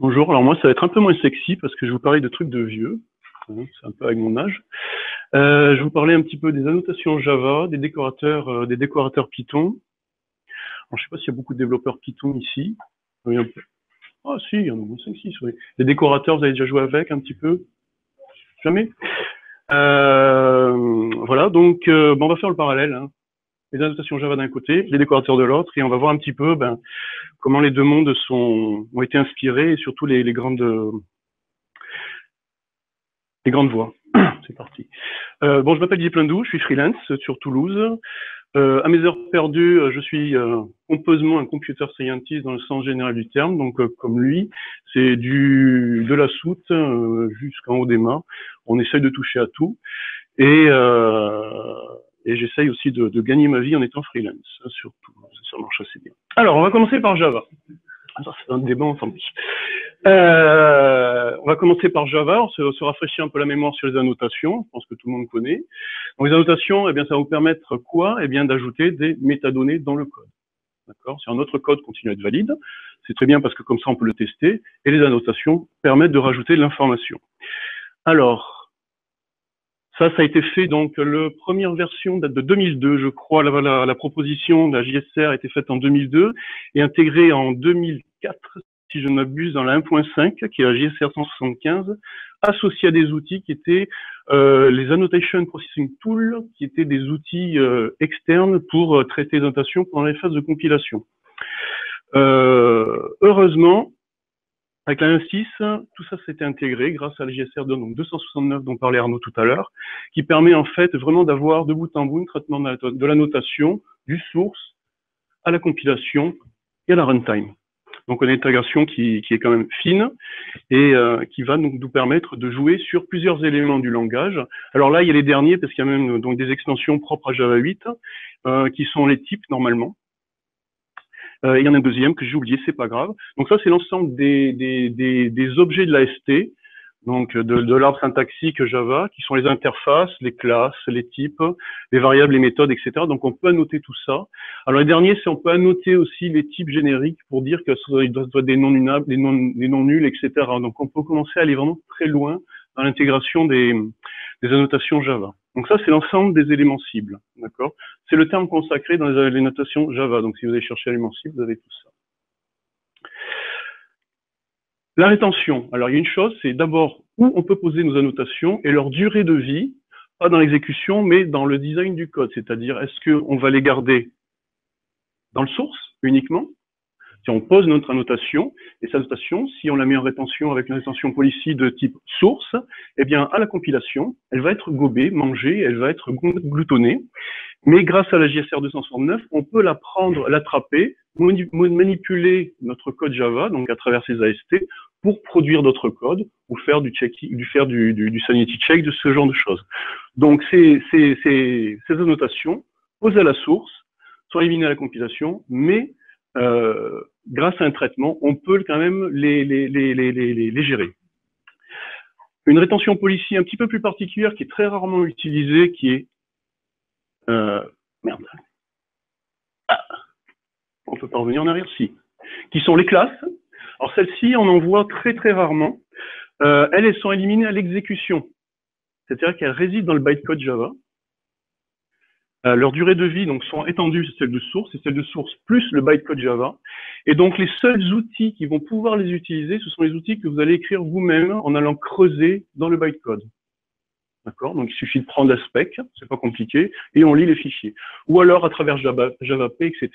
Bonjour, alors moi ça va être un peu moins sexy parce que je vous parlais de trucs de vieux, hein, c'est un peu avec mon âge. Je vous parlais un petit peu des annotations Java, des décorateurs Python. Alors, je sais pas s'il y a beaucoup de développeurs Python ici. Oui, un peu. Ah si, il y en a au moins 5-6, oui. Les décorateurs, vous avez déjà joué avec un petit peu? Jamais? Voilà, donc on va faire le parallèle, hein. Les annotations Java d'un côté, les décorateurs de l'autre, et on va voir un petit peu comment les deux mondes ont été inspirés et surtout les grandes voies. C'est parti. Bon, je m'appelle Didier Pleindou, je suis freelance sur Toulouse. À mes heures perdues, je suis pompeusement un computer scientist dans le sens général du terme. Donc, comme lui, c'est de la soute jusqu'en haut des mâts. On essaye de toucher à tout. Et j'essaye aussi de gagner ma vie en étant freelance, surtout. Ça marche assez bien. Alors, on va commencer par Java. Ça, c'est un débat, tant pis. On va commencer par Java, on se rafraîchit un peu la mémoire sur les annotations, je pense que tout le monde connaît. Donc les annotations, eh bien, ça va vous permettre quoi? Eh bien, d'ajouter des métadonnées dans le code. D'accord? Si notre code continue à être valide, c'est très bien parce que comme ça on peut le tester, et les annotations permettent de rajouter de l'information. Alors, ça a été fait, donc la première version date de 2002, je crois, la proposition de la JSR a été faite en 2002 et intégrée en 2004, si je ne m'abuse, dans la 1.5, qui est la JSR 175, associée à des outils qui étaient les Annotation Processing Tools, qui étaient des outils externes pour traiter les annotations pendant les phases de compilation. Heureusement, avec la 1.6, tout ça s'était intégré grâce à la JSR donc 269 dont parlait Arnaud tout à l'heure, qui permet en fait vraiment d'avoir de bout en bout un traitement de la notation du source à la compilation et à la runtime. Donc une intégration qui est quand même fine et qui va donc nous permettre de jouer sur plusieurs éléments du langage. Alors là, il y a les derniers parce qu'il y a même donc des extensions propres à Java 8 qui sont les types normalement. Il y en a un deuxième que j'ai oublié, c'est pas grave. Donc ça, c'est l'ensemble des objets de l'AST, donc de l'arbre syntaxique Java, qui sont les interfaces, les classes, les types, les variables, les méthodes, etc. Donc on peut annoter tout ça. Alors les derniers, c'est on peut annoter aussi les types génériques pour dire que ça doit être des non nuls, des non nuls, etc. Donc on peut commencer à aller vraiment très loin dans l'intégration des annotations Java. Donc ça, c'est l'ensemble des éléments cibles, d'accord? C'est le terme consacré dans les notations Java. Donc si vous allez chercher l'élément cible, vous avez tout ça. La rétention. Alors il y a une chose, c'est d'abord où on peut poser nos annotations et leur durée de vie, pas dans l'exécution, mais dans le design du code. C'est-à-dire, est-ce qu'on va les garder dans le source uniquement? Si on pose notre annotation, et cette annotation, si on la met en rétention avec une rétention policy de type source, eh bien, à la compilation, elle va être gobée, mangée, elle va être gloutonnée. Mais grâce à la JSR 269, on peut la prendre, l'attraper, manipuler notre code Java, donc à travers ces AST, pour produire d'autres codes, ou faire du sanity check, de ce genre de choses. Donc, ces annotations, posées à la source, sont éliminées à la compilation, mais grâce à un traitement, on peut quand même les gérer. Une rétention policy un petit peu plus particulière qui est très rarement utilisée, qui est merde. Ah, on peut pas revenir en arrière, si. Qui sont les classes. Alors celles-ci, on en voit très très rarement. Elles sont éliminées à l'exécution. C'est-à-dire qu'elles résident dans le bytecode Java. Leur durée de vie donc sont étendues, c'est celle de source, c'est celle de source plus le bytecode Java. Et donc les seuls outils qui vont pouvoir les utiliser, ce sont les outils que vous allez écrire vous-même en allant creuser dans le bytecode. D'accord? Donc il suffit de prendre la spec, c'est pas compliqué, et on lit les fichiers. Ou alors à travers JavaP, etc.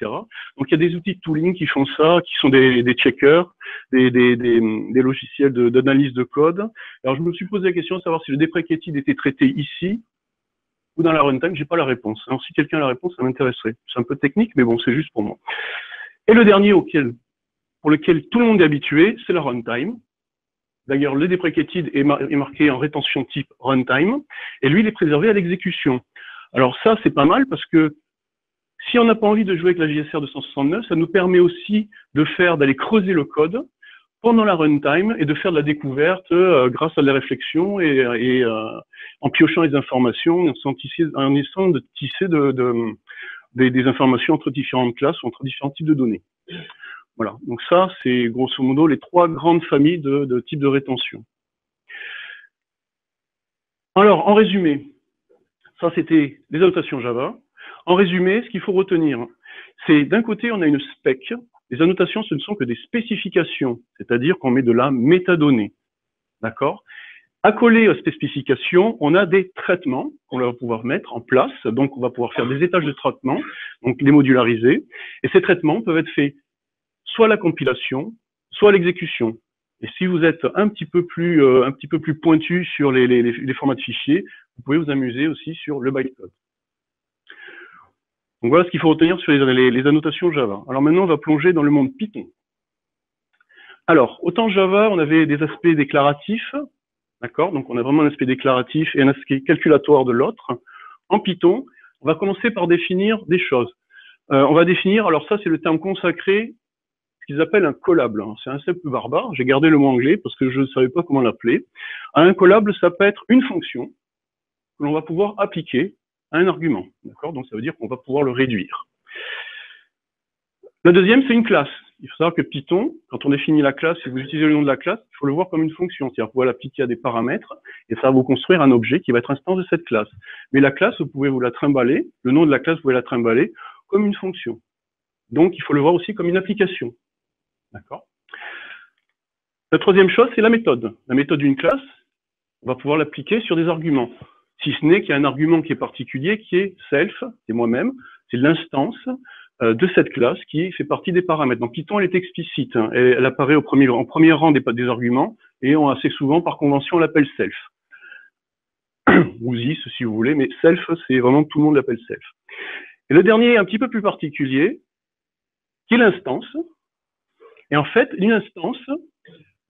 Donc il y a des outils de tooling qui font ça, qui sont des checkers, des logiciels d'analyse de code. Alors je me suis posé la question de savoir si le deprecated était traité ici ou dans la runtime, j'ai pas la réponse. Alors si quelqu'un a la réponse, ça m'intéresserait. C'est un peu technique, mais bon, c'est juste pour moi. Et le dernier pour lequel tout le monde est habitué, c'est la runtime. D'ailleurs, le deprecated est marqué en rétention type runtime, et lui, il est préservé à l'exécution. Alors ça, c'est pas mal parce que si on n'a pas envie de jouer avec la JSR 269, ça nous permet aussi d'aller creuser le code pendant la runtime et de faire de la découverte grâce à la réflexion et en piochant les informations, en essayant de tisser des informations entre différentes classes ou entre différents types de données. Voilà, donc ça, c'est grosso modo les trois grandes familles de types de rétention. Alors, en résumé, ça c'était les annotations Java. En résumé, ce qu'il faut retenir, c'est d'un côté, on a une spec. Les annotations, ce ne sont que des spécifications, c'est-à-dire qu'on met de la métadonnée. D'accord? Accolé à ces spécifications, on a des traitements qu'on va pouvoir mettre en place. Donc, on va pouvoir faire des étages de traitement, donc les modulariser. Et ces traitements peuvent être faits soit à la compilation, soit à l'exécution. Et si vous êtes un petit peu plus pointu sur les formats de fichiers, vous pouvez vous amuser aussi sur le bytecode. Donc voilà ce qu'il faut retenir sur les annotations Java. Alors maintenant, on va plonger dans le monde Python. Alors, autant Java, on avait des aspects déclaratifs, d'accord? Donc on a vraiment un aspect déclaratif et un aspect calculatoire de l'autre. En Python, on va commencer par définir des choses. On va définir, alors ça c'est le terme consacré, ce qu'ils appellent un callable. C'est un peu barbare, j'ai gardé le mot anglais parce que je ne savais pas comment l'appeler. Un callable, ça peut être une fonction que l'on va pouvoir appliquer à un argument. D'accord? Donc ça veut dire qu'on va pouvoir le réduire. La deuxième, c'est une classe. Il faut savoir que Python, quand on définit la classe, si vous utilisez le nom de la classe, il faut le voir comme une fonction. C'est-à-dire que vous pouvez l'appliquer à des paramètres et ça va vous construire un objet qui va être instance de cette classe. Mais la classe, vous pouvez vous la trimballer, le nom de la classe, vous pouvez la trimballer comme une fonction. Donc, il faut le voir aussi comme une application. D'accord? La troisième chose, c'est la méthode. La méthode d'une classe, on va pouvoir l'appliquer sur des arguments. Si ce n'est qu'il y a un argument qui est particulier, qui est self, c'est moi-même, c'est l'instance de cette classe qui fait partie des paramètres. Donc Python, elle est explicite, hein, elle apparaît en premier rang des arguments, et on assez souvent, par convention, on l'appelle self. Ou this, si vous voulez, mais self, c'est vraiment tout le monde l'appelle self. Et le dernier, un petit peu plus particulier, qui est l'instance. Et en fait, une instance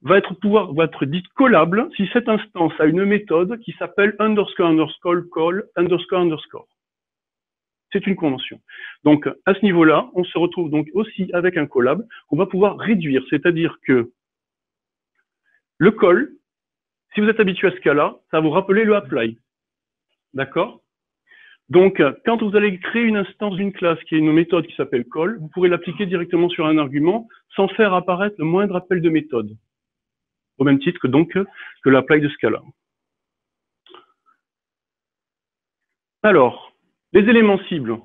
va être dite callable si cette instance a une méthode qui s'appelle underscore underscore call underscore underscore. C'est une convention. Donc, à ce niveau-là, on se retrouve donc aussi avec un callable qu'on va pouvoir réduire. C'est-à-dire que le call, si vous êtes habitué à ce cas-là, ça va vous rappeler le apply. D'accord? Donc, quand vous allez créer une instance d'une classe qui a une méthode qui s'appelle call, vous pourrez l'appliquer directement sur un argument sans faire apparaître le moindre appel de méthode. Au même titre que donc que l'apply de Scala. Alors, les éléments cibles.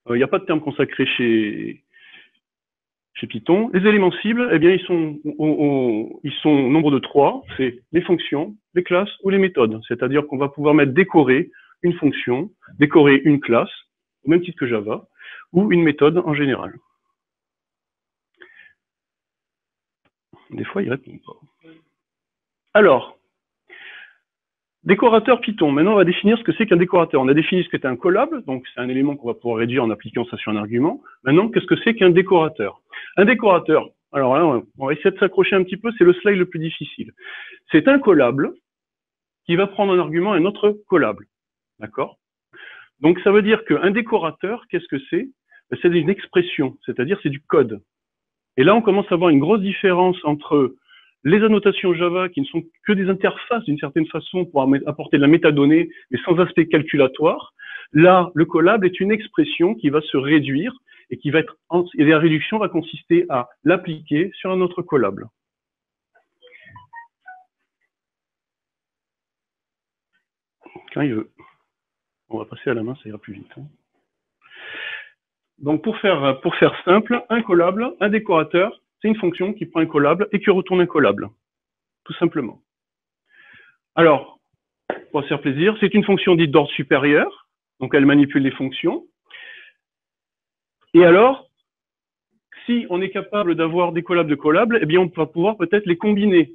Il n'y a pas de terme consacré chez Python. Les éléments cibles, eh bien, ils sont au nombre de 3. C'est les fonctions, les classes ou les méthodes. C'est-à-dire qu'on va pouvoir mettre décorer une fonction, décorer une classe, au même titre que Java, ou une méthode en général. Des fois, il répond pas. Alors, décorateur Python. Maintenant, on va définir ce que c'est qu'un décorateur. On a défini ce qu'était un callable, donc c'est un élément qu'on va pouvoir réduire en appliquant ça sur un argument. Maintenant, qu'est-ce que c'est qu'un décorateur? Un décorateur, alors là, on va essayer de s'accrocher un petit peu, c'est le slide le plus difficile. C'est un callable qui va prendre un argument et un autre callable. D'accord? Donc, ça veut dire qu'un décorateur, qu'est-ce que c'est? C'est une expression, c'est-à-dire c'est du code. Et là, on commence à avoir une grosse différence entre les annotations Java qui ne sont que des interfaces d'une certaine façon pour apporter de la métadonnée, mais sans aspect calculatoire. Là, le callable est une expression qui va se réduire et qui va être, et la réduction va consister à l'appliquer sur un autre callable. Quand il veut. On va passer à la main, ça ira plus vite. Donc, pour faire simple, un callable, un décorateur, c'est une fonction qui prend un callable et qui retourne un callable. Tout simplement. Alors, pour se faire plaisir, c'est une fonction dite d'ordre supérieur. Donc, elle manipule les fonctions. Et alors, si on est capable d'avoir des callables de callables, eh bien, on va pouvoir peut-être les combiner.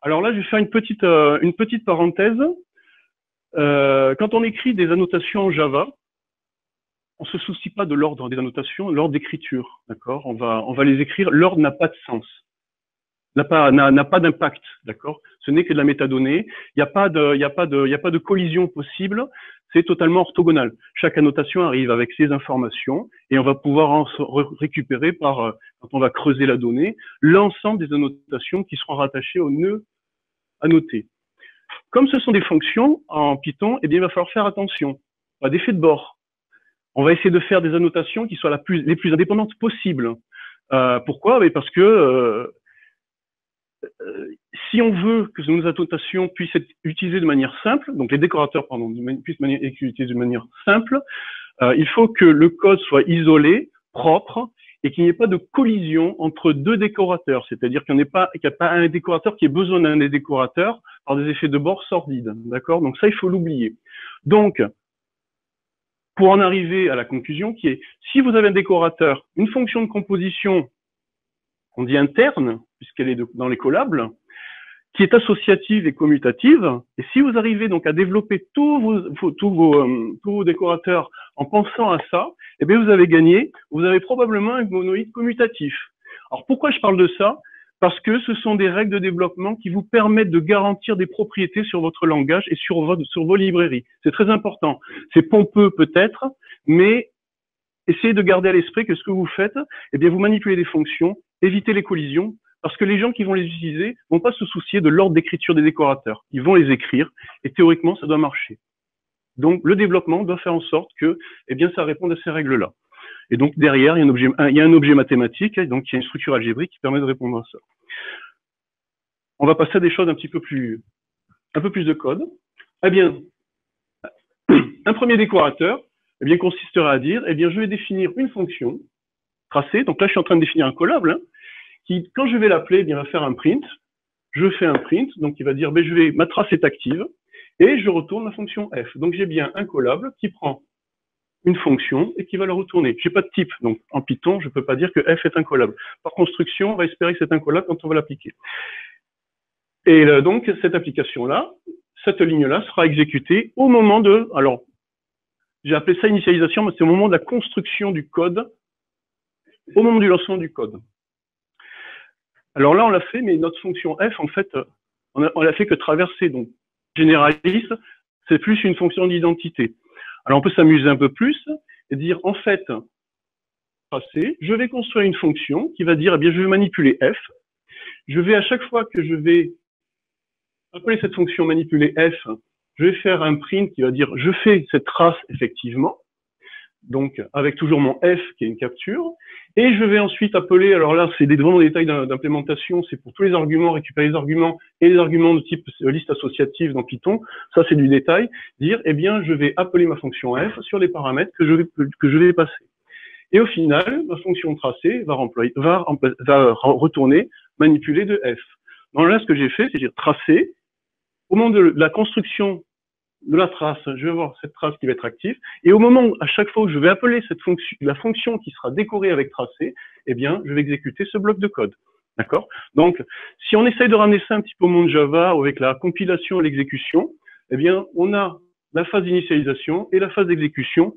Alors là, je vais faire une petite parenthèse. Quand on écrit des annotations en Java, on ne se soucie pas de l'ordre des annotations, l'ordre d'écriture. D'accord? On va les écrire, l'ordre n'a pas de sens. N'a pas d'impact, d'accord? Ce n'est que de la métadonnée. Il n'y a pas de collision possible. C'est totalement orthogonal. Chaque annotation arrive avec ses informations et on va pouvoir en récupérer quand on va creuser la donnée, l'ensemble des annotations qui seront rattachées au nœud annoté. Comme ce sont des fonctions en Python, eh bien, il va falloir faire attention. Pas d'effet de bord. On va essayer de faire des annotations qui soient les plus indépendantes possibles. Pourquoi? Parce que si on veut que nos annotations puissent être utilisées de manière simple, donc les décorateurs, pardon, puissent être utilisés de manière simple, il faut que le code soit isolé, propre, et qu'il n'y ait pas de collision entre deux décorateurs. C'est-à-dire qu'il n'y a pas un décorateur qui ait besoin d'un des décorateurs par des effets de bord sordides. D'accord? Donc ça, il faut l'oublier. Donc, pour en arriver à la conclusion qui est, si vous avez un décorateur, une fonction de composition, on dit interne, puisqu'elle est dans les collables, qui est associative et commutative, et si vous arrivez donc à développer tous vos décorateurs en pensant à ça, eh bien vous avez gagné, vous avez probablement un monoïde commutatif. Alors pourquoi je parle de ça? Parce que ce sont des règles de développement qui vous permettent de garantir des propriétés sur votre langage et sur vos librairies. C'est très important. C'est pompeux peut-être, mais essayez de garder à l'esprit que ce que vous faites, eh bien vous manipulez des fonctions, évitez les collisions, parce que les gens qui vont les utiliser vont pas se soucier de l'ordre d'écriture des décorateurs. Ils vont les écrire et théoriquement, ça doit marcher. Donc, le développement doit faire en sorte que, eh bien, ça réponde à ces règles-là. Et donc, derrière, il y a un objet mathématique, donc il y a une structure algébrique qui permet de répondre à ça. On va passer à des choses un peu plus de code. Eh bien, un premier décorateur, eh bien, consisterait à dire, eh bien, je vais définir une fonction tracée. Donc là, je suis en train de définir un collable, hein, qui, quand je vais l'appeler, il va faire un print. Je fais un print, donc il va dire, ma trace est active, et je retourne la fonction f. Donc j'ai bien un collable qui prend une fonction et qui va la retourner. J'ai pas de type, donc en Python, je peux pas dire que f est un collable. Par construction, on va espérer que c'est un collable quand on va l'appliquer. Et donc cette application-là, cette ligne-là sera exécutée au moment de, alors j'ai appelé ça initialisation, mais c'est au moment de la construction du code, au moment du lancement du code. Alors là, on l'a fait, mais notre fonction f, en fait, on l'a fait que traverser. Donc, généraliste, c'est plus une fonction d'identité. Alors, on peut s'amuser un peu plus et dire, en fait, tracé, je vais construire une fonction qui va dire, eh bien, je vais manipuler f. Je vais, à chaque fois que je vais appeler cette fonction manipuler f, je vais faire un print qui va dire, je fais cette trace effectivement. Donc, avec toujours mon f qui est une capture, et je vais ensuite appeler, alors là, c'est vraiment des détails d'implémentation, c'est pour tous les arguments, récupérer les arguments, et les arguments de type liste associative dans Python, ça c'est du détail, dire, eh bien, je vais appeler ma fonction f sur les paramètres que je vais passer. Et au final, ma fonction tracée va retourner manipuler de f. Donc là, ce que j'ai fait, c'est dire tracer, au moment de la construction de la trace, je vais avoir cette trace qui va être active, et au moment où, à chaque fois où je vais appeler cette fonction, la fonction qui sera décorée avec tracé, eh bien, je vais exécuter ce bloc de code. D'accord? Donc, si on essaye de ramener ça un petit peu au monde Java, avec la compilation et l'exécution, eh bien, on a la phase d'initialisation et la phase d'exécution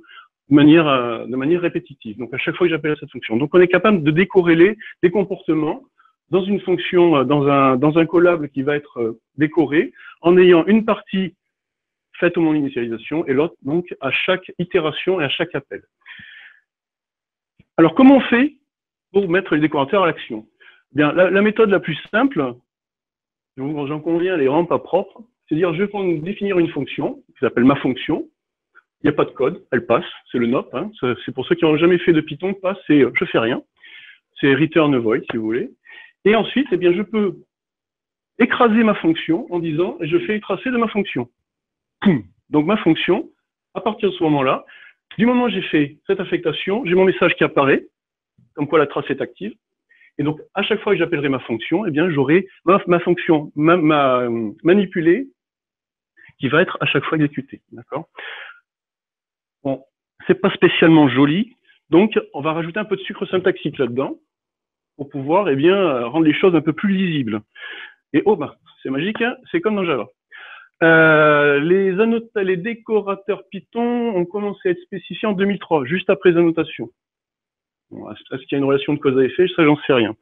de manière répétitive. Donc, à chaque fois que j'appelle cette fonction. Donc, on est capable de décorréler des comportements dans une fonction, dans un collable qui va être décoré, en ayant une partie faite au moment d'initialisation et l'autre donc à chaque itération et à chaque appel. Alors comment on fait pour mettre les décorateurs à l'action? Bien, la méthode la plus simple, j'en conviens, elle est vraiment pas propre, c'est-à-dire je vais définir une fonction qui s'appelle ma fonction, il n'y a pas de code, elle passe, c'est le NOP, hein, c'est pour ceux qui n'ont jamais fait de Python, passe, c'est je fais rien, c'est return void si vous voulez, et ensuite eh bien, je peux écraser ma fonction en disant je fais le tracé de ma fonction. Donc ma fonction, à partir de ce moment-là, du moment où j'ai fait cette affectation, j'ai mon message qui apparaît, comme quoi la trace est active. Et donc à chaque fois que j'appellerai ma fonction, eh bien j'aurai ma fonction manipulée qui va être à chaque fois exécutée. D'accord? Bon, c'est pas spécialement joli, donc on va rajouter un peu de sucre syntaxique là-dedans pour pouvoir eh bien rendre les choses un peu plus lisibles. Et oh bah c'est magique, hein, c'est comme dans Java. Les décorateurs Python ont commencé à être spécifiés en 2003, juste après les annotations. Bon, est-ce qu'il y a une relation de cause à effet? Ça, j'en sais rien.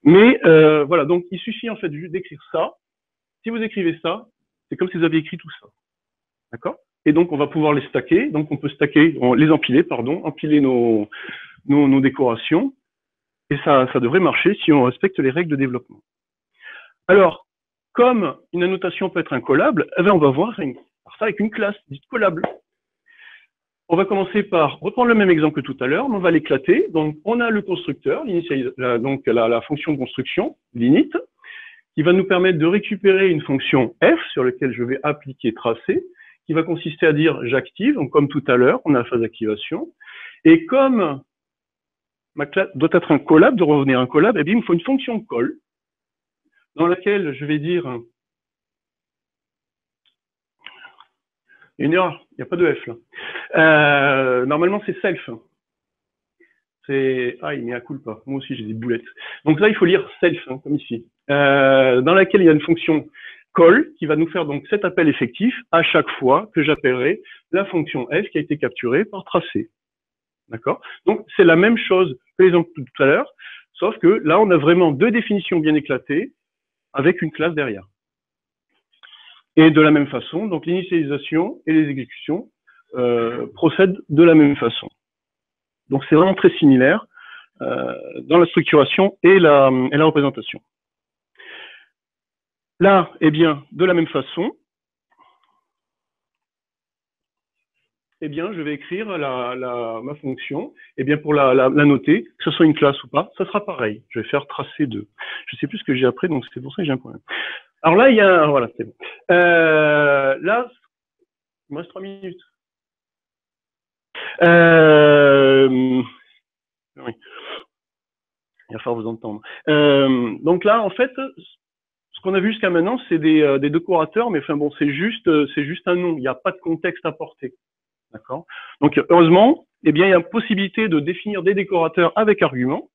Mais voilà, donc il suffit en fait juste d'écrire ça. Si vous écrivez ça, c'est comme si vous aviez écrit tout ça. D'accord? Et donc, on va pouvoir les stacker. Donc, on peut les empiler, empiler nos décorations. Et ça devrait marcher si on respecte les règles de développement. Alors, comme une annotation peut être un collable, eh bien on va voir ça avec une classe dite collable. On va commencer par reprendre le même exemple que tout à l'heure, mais on va l'éclater. Donc, on a le constructeur, donc la fonction de construction, l'init, qui va nous permettre de récupérer une fonction f sur laquelle je vais appliquer tracé, qui va consister à dire j'active, donc comme tout à l'heure, on a la phase d'activation. Et comme ma classe doit être un callable, de revenir un callable, eh bien, il me faut une fonction call, dans laquelle je vais dire une erreur, il n'y a pas de F là. Normalement, c'est self. C'est il m'y a culpa. Moi aussi, j'ai des boulettes. Donc là, il faut lire self, hein, comme ici, dans laquelle il y a une fonction call qui va nous faire donc cet appel effectif à chaque fois que j'appellerai la fonction f qui a été capturée par tracé. D'accord? Donc c'est la même chose que l'exemple de tout à l'heure, sauf que là, on a vraiment deux définitions bien éclatées avec une classe derrière. Et de la même façon, donc l'initialisation et les exécutions procèdent de la même façon. Donc c'est vraiment très similaire dans la structuration et la représentation. Là, eh bien, de la même façon, eh bien, je vais écrire ma fonction. Eh bien, pour la noter, que ce soit une classe ou pas, ça sera pareil. Je vais faire tracer 2. Je sais plus ce que j'ai après, donc c'est pour ça que j'ai un problème. Alors là, il y a un, voilà, c'est bon. Là, il me reste 3 minutes. Oui. Il va falloir vous entendre. Donc là, en fait, ce qu'on a vu jusqu'à maintenant, c'est des décorateurs, mais enfin bon, c'est juste un nom. Il n'y a pas de contexte apporté. D'accord. Donc heureusement, eh bien, il y a possibilité de définir des décorateurs avec arguments.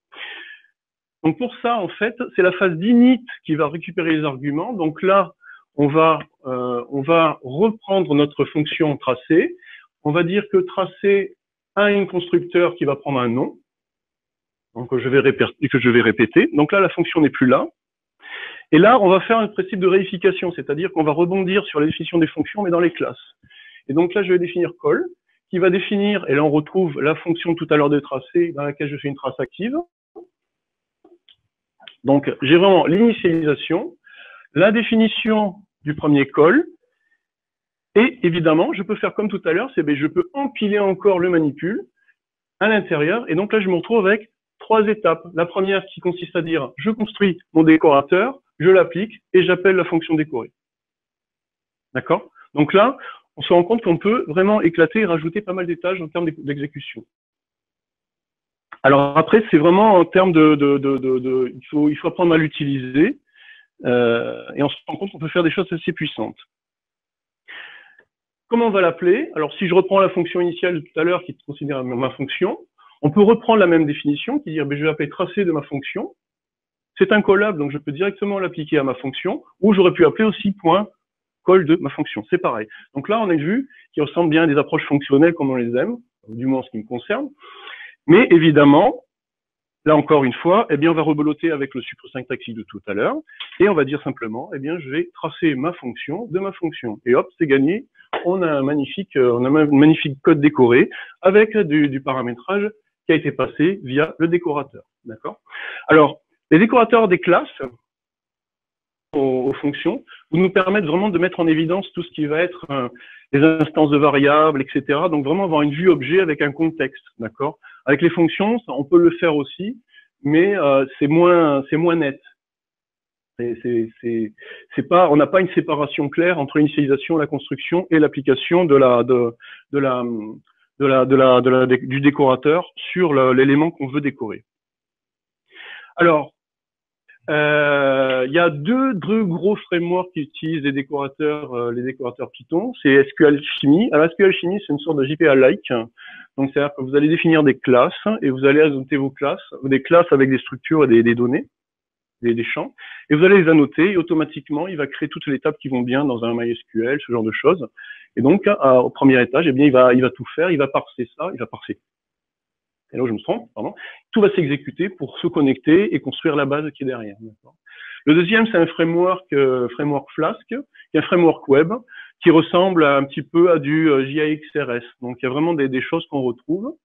Donc pour ça, en fait, c'est la phase d'init qui va récupérer les arguments. Donc là, on va reprendre notre fonction tracé. On va dire que tracé a un constructeur qui va prendre un nom. Donc que je vais répéter. Donc là, la fonction n'est plus là. Et là, on va faire un principe de réification, c'est-à-dire qu'on va rebondir sur la définition des fonctions, mais dans les classes. Et donc là, je vais définir call, qui va définir, et là on retrouve la fonction tout à l'heure de tracé, dans laquelle je fais une trace active. Donc j'ai vraiment l'initialisation, la définition du premier call, et évidemment, je peux faire comme tout à l'heure, c'est je peux empiler encore le manipule à l'intérieur, et donc là je me retrouve avec 3 étapes. La première qui consiste à dire, je construis mon décorateur, je l'applique, et j'appelle la fonction décorée. D'accord? Donc là, on se rend compte qu'on peut vraiment éclater et rajouter pas mal d'étages en termes d'exécution. Alors après, c'est vraiment en termes il faut apprendre à l'utiliser et on se rend compte qu'on peut faire des choses assez puissantes. Comment on va l'appeler? Alors si je reprends la fonction initiale de tout à l'heure qui est considérée ma fonction, on peut reprendre la même définition qui dit je vais appeler tracé de ma fonction. C'est un callable, donc je peux directement l'appliquer à ma fonction, ou j'aurais pu appeler aussi point call de ma fonction. C'est pareil. Donc là, on a vu qui ressemble bien à des approches fonctionnelles comme on les aime, du moins en ce qui me concerne. Mais évidemment, là encore une fois, eh bien, on va rebeloter avec le suprasyntaxique de tout à l'heure, et on va dire simplement, eh bien, je vais tracer ma fonction de ma fonction. Et hop, c'est gagné. On a un magnifique code décoré avec du paramétrage qui a été passé via le décorateur. D'accord? Alors, les décorateurs des classes, aux fonctions, vous nous permettent vraiment de mettre en évidence tout ce qui va être les instances de variables, etc. Donc vraiment avoir une vue objet avec un contexte, d'accord? Avec les fonctions, on peut le faire aussi, mais c'est moins net. On n'a pas une séparation claire entre l'initialisation, la construction et l'application du décorateur sur l'élément qu'on veut décorer. Alors, il y a deux gros frameworks qui utilisent les décorateurs Python. C'est SQL Chimie. Alors SQL Chimie, c'est une sorte de JPA-like. Donc c'est-à-dire que vous allez définir des classes et vous allez ajouter vos classes, des classes avec des structures et des données, des champs, et vous allez les annoter et automatiquement il va créer toutes les tables qui vont bien dans un MySQL, ce genre de choses. Et donc au premier étage, eh bien il va tout faire, il va parser ça, il va parser. Et là où je me trompe, pardon, tout va s'exécuter pour se connecter et construire la base qui est derrière. Le deuxième, c'est un framework Flask, qui est un framework web qui ressemble un petit peu à du JAXRS. Donc, il y a vraiment des choses qu'on retrouve.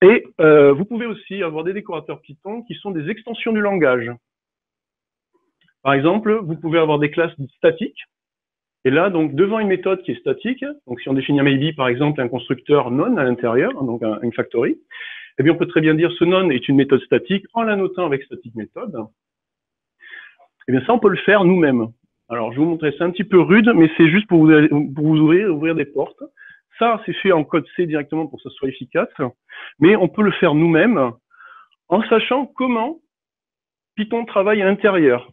Et vous pouvez aussi avoir des décorateurs Python qui sont des extensions du langage. Par exemple, vous pouvez avoir des classes statiques Et là, donc, devant une méthode qui est statique, donc si on définit un maybe, par exemple, un constructeur non à l'intérieur, donc une factory, eh bien, on peut très bien dire ce non est une méthode statique en la notant avec static méthode. Eh bien, ça, on peut le faire nous-mêmes. Alors, je vais vous montrer, c'est un petit peu rude, mais c'est juste pour vous ouvrir des portes. Ça, c'est fait en code C directement pour que ce soit efficace, mais on peut le faire nous-mêmes en sachant comment Python travaille à l'intérieur.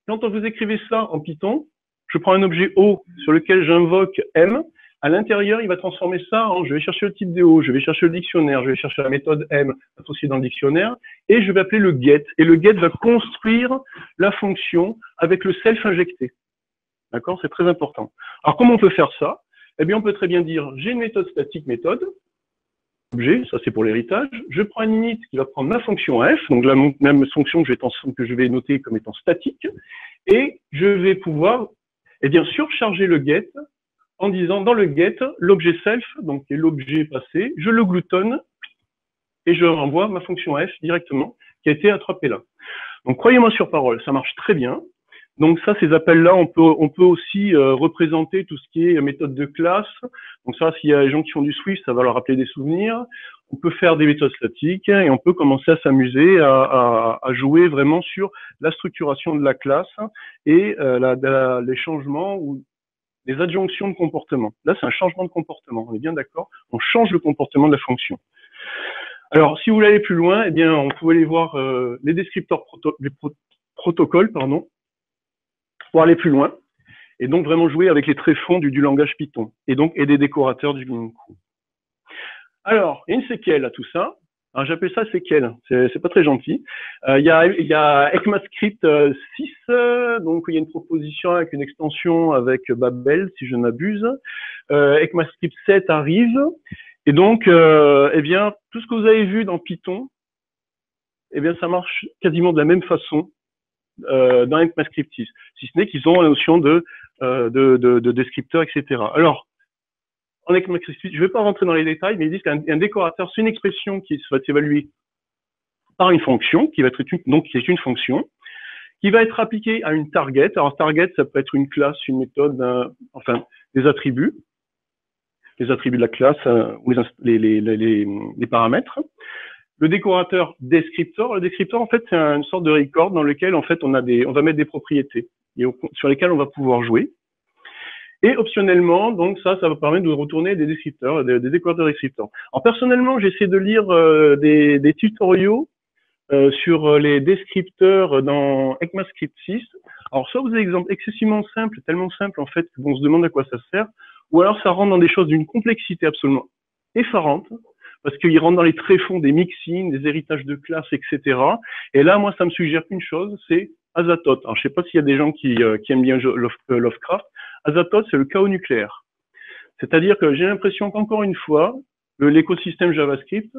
Quand vous écrivez ça en Python, je prends un objet O sur lequel j'invoque M. À l'intérieur, il va transformer ça en je vais chercher le type de O, je vais chercher le dictionnaire, je vais chercher la méthode M associée dans le dictionnaire, et je vais appeler le get. Et le get va construire la fonction avec le self injecté. D'accord? C'est très important. Alors, comment on peut faire ça? Eh bien, on peut très bien dire j'ai une méthode statique méthode, objet, ça c'est pour l'héritage. Je prends une init qui va prendre ma fonction f, donc la même fonction que je vais noter comme étant statique, et je vais pouvoir eh bien, surcharger le get en disant dans le get, l'objet self, donc qui est l'objet passé, je le gloutonne et je renvoie ma fonction f directement qui a été attrapée là. Donc croyez-moi sur parole, ça marche très bien. Donc ça, ces appels-là, on peut aussi représenter tout ce qui est méthode de classe. Donc ça, s'il y a des gens qui font du Swift, ça va leur rappeler des souvenirs. On peut faire des méthodes statiques et on peut commencer à s'amuser à jouer vraiment sur la structuration de la classe et les changements ou les adjonctions de comportement. Là, c'est un changement de comportement, on est bien d'accord? On change le comportement de la fonction. Alors, si vous voulez aller plus loin, eh bien, on pouvait aller voir les descripteurs protocoles, pardon, pour aller plus loin, et donc vraiment jouer avec les tréfonds du langage Python, et donc et des décorateurs du coup. Alors, il y a une séquelle à tout ça. Alors, j'appelle ça séquelle, c'est pas très gentil. Il y a ECMAScript 6, donc il y a une proposition avec une extension avec Babel, si je ne m'abuse. ECMAScript 7 arrive, et donc, eh bien, tout ce que vous avez vu dans Python, eh bien, ça marche quasiment de la même façon dans ECMAScript 6, si ce n'est qu'ils ont la notion de descripteur, etc. Alors, en ECMAScript 6, je ne vais pas rentrer dans les détails, mais ils disent qu'un décorateur, c'est une expression qui va s'évaluer par une fonction, qui est une fonction, qui va être appliquée à une target. Alors, target, ça peut être une classe, une méthode, enfin, des attributs, les attributs de la classe ou les paramètres. Le décorateur descriptor. Le descriptor, en fait, c'est une sorte de record dans lequel, en fait, on va mettre des propriétés sur lesquelles on va pouvoir jouer. Et optionnellement, donc ça va permettre de retourner des descripteurs, des décorateurs descripteurs. Alors personnellement, j'essaie de lire des tutoriaux sur les descripteurs dans ECMAScript 6. Alors soit vous avez des exemples excessivement simples, tellement simples en fait qu'on se demande à quoi ça sert, ou alors ça rentre dans des choses d'une complexité absolument effarante, parce qu'il rentre dans les tréfonds des mixins, des héritages de classes, etc. Et là, moi, ça me suggère qu'une chose, c'est Azathoth. Alors je sais pas s'il y a des gens qui aiment bien Lovecraft. Azathoth, c'est le chaos nucléaire. C'est-à-dire que j'ai l'impression qu'encore une fois, l'écosystème JavaScript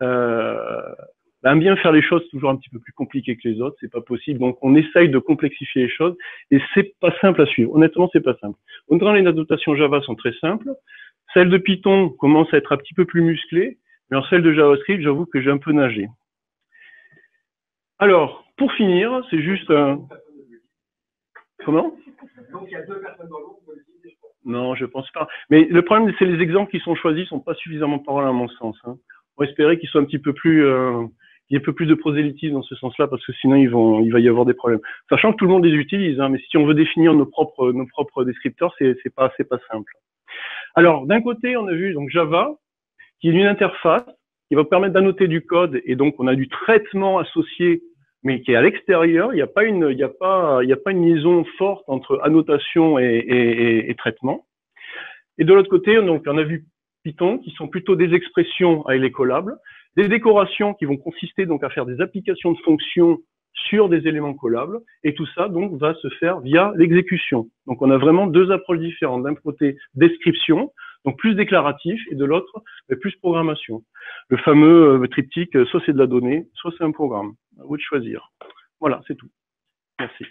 aime bien faire les choses toujours un petit peu plus compliquées que les autres, c'est pas possible. Donc on essaye de complexifier les choses et c'est pas simple à suivre. Honnêtement, c'est pas simple. Autant les notations Java sont très simples, celles de Python commencent à être un petit peu plus musclées, mais en celles de JavaScript, j'avoue que j'ai un peu nagé. Alors, pour finir, c'est juste Comment? Donc il y a 2 personnes dans l'ombre. Non, je pense pas. Mais le problème, c'est les exemples qui sont choisis sont pas suffisamment parlants à mon sens. Hein. On va espérer qu'ils soient un petit peu plus, qu'il y ait un peu plus de prosélytisme dans ce sens-là, parce que sinon il va y avoir des problèmes. Sachant que tout le monde les utilise, hein, mais si on veut définir nos propres descripteurs, c'est pas simple. Alors d'un côté, on a vu donc Java, qui est une interface qui va permettre d'annoter du code, et donc on a du traitement associé, mais qui est à l'extérieur. Il n'y a pas une liaison forte entre annotation et traitement. Et de l'autre côté, donc, on a vu Python, qui sont plutôt des expressions avec les collables, des décorations qui vont consister donc à faire des applications de fonctions sur des éléments collables, et tout ça donc va se faire via l'exécution. Donc on a vraiment 2 approches différentes. D'un côté, description, donc plus déclaratif, et de l'autre, plus programmation. Le fameux triptyque, soit c'est de la donnée, soit c'est un programme. À vous de choisir. Voilà, c'est tout. Merci.